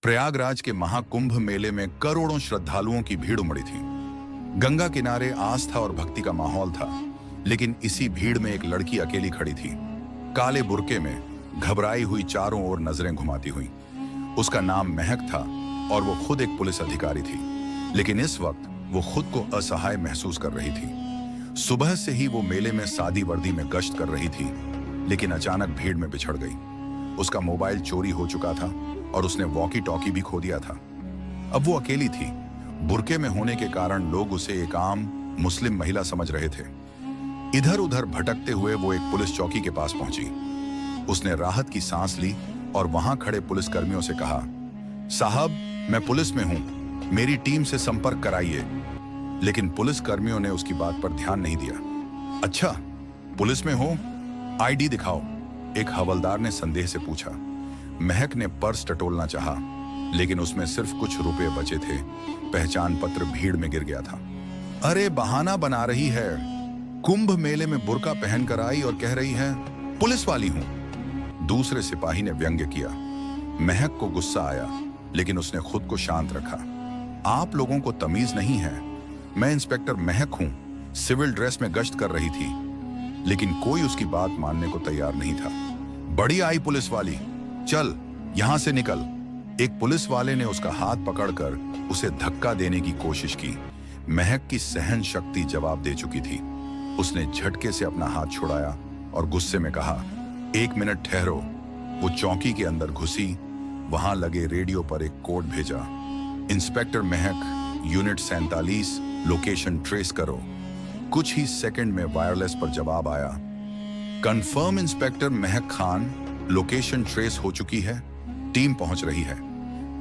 प्रयागराज के महाकुंभ मेले में करोड़ों श्रद्धालुओं की भीड़ उमड़ी थी। गंगा किनारे आस्था और भक्ति का माहौल था, लेकिन इसी भीड़ में एक लड़की अकेली खड़ी थी, काले बुर्के में, घबराई हुई, चारों ओर नजरें घुमाती हुई। उसका नाम महक था और वो खुद एक पुलिस अधिकारी थी, लेकिन इस वक्त वो खुद को असहाय महसूस कर रही थी। सुबह से ही वो मेले में सादी वर्दी में गश्त कर रही थी, लेकिन अचानक भीड़ में बिछड़ गई। उसका मोबाइल चोरी हो चुका था और उसने वॉकी टॉकी भी खो दिया था। अब वो अकेली थी। बुर्के में होने के कारण लोग उसे एक आम मुस्लिम महिला समझ रहे थे। इधर उधर भटकते हुए वो एक पुलिस चौकी के पास पहुंची। उसने राहत की सांस ली और वहां खड़े पुलिसकर्मियों से कहा, साहब, मैं पुलिस में हूं, मेरी टीम से संपर्क कराइए। लेकिन पुलिसकर्मियों ने उसकी बात पर ध्यान नहीं दिया। अच्छा, पुलिस में हो? आईडी दिखाओ, एक हवलदार ने संदेह से पूछा। महक ने पर्स टटोलना चाहा, लेकिन उसमें सिर्फ कुछ रुपए बचे थे। पहचान पत्र भीड़ में गिर गया था। अरे, बहाना बना रही है। कुंभ मेले में बुर्का पहनकर आई और कह रही है पुलिस वाली हूं। दूसरे सिपाही ने व्यंग्य किया। महक को गुस्सा आया, लेकिन उसने खुद को शांत रखा। आप लोगों को तमीज नहीं है। मैं इंस्पेक्टर महक हूं, सिविल ड्रेस में गश्त कर रही थी। लेकिन कोई उसकी बात मानने को तैयार नहीं था। बड़ी आई पुलिस वाली, चल यहां से निकल। एक पुलिस वाले ने उसका हाथ पकड़कर उसे धक्का देने की कोशिश की। महक की सहन शक्ति जवाब दे चुकी थी। उसने झटके से अपना हाथ छुड़ाया और गुस्से में कहा, एक मिनट ठहरो। वो चौकी के अंदर घुसी। वहां लगे रेडियो पर एक कोड भेजा, इंस्पेक्टर महक, यूनिट 47, लोकेशन ट्रेस करो। कुछ ही सेकंड में वायरलेस पर जवाब आया, कंफर्म इंस्पेक्टर महक खान, लोकेशन ट्रेस हो चुकी है, टीम पहुंच रही है।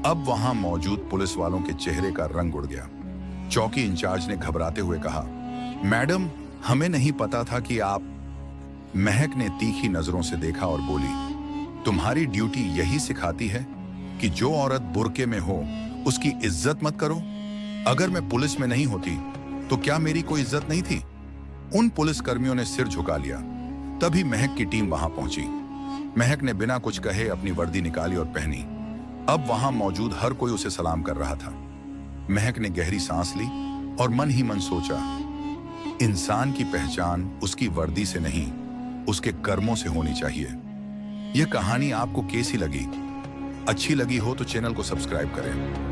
अब वहां मौजूद पुलिस वालों के चेहरे का रंग उड़ गया। चौकी इंचार्ज ने घबराते हुए कहा, मैडम, हमें नहीं पता था कि आप। महक ने तीखी नजरों से देखा और बोली, तुम्हारी ड्यूटी यही सिखाती है कि जो औरत बुर्के में हो उसकी इज्जत मत करो। अगर मैं पुलिस में नहीं होती तो क्या मेरी कोई इज्जत नहीं थी? उन पुलिसकर्मियों ने सिर झुका लिया। तभी महक की टीम वहां पहुंची। महक ने बिना कुछ कहे अपनी वर्दी निकाली और पहनी। अब वहां मौजूद हर कोई उसे सलाम कर रहा था। महक ने गहरी सांस ली और मन ही मन सोचा, इंसान की पहचान उसकी वर्दी से नहीं, उसके कर्मों से होनी चाहिए। यह कहानी आपको कैसी लगी? अच्छी लगी हो तो चैनल को सब्सक्राइब करें।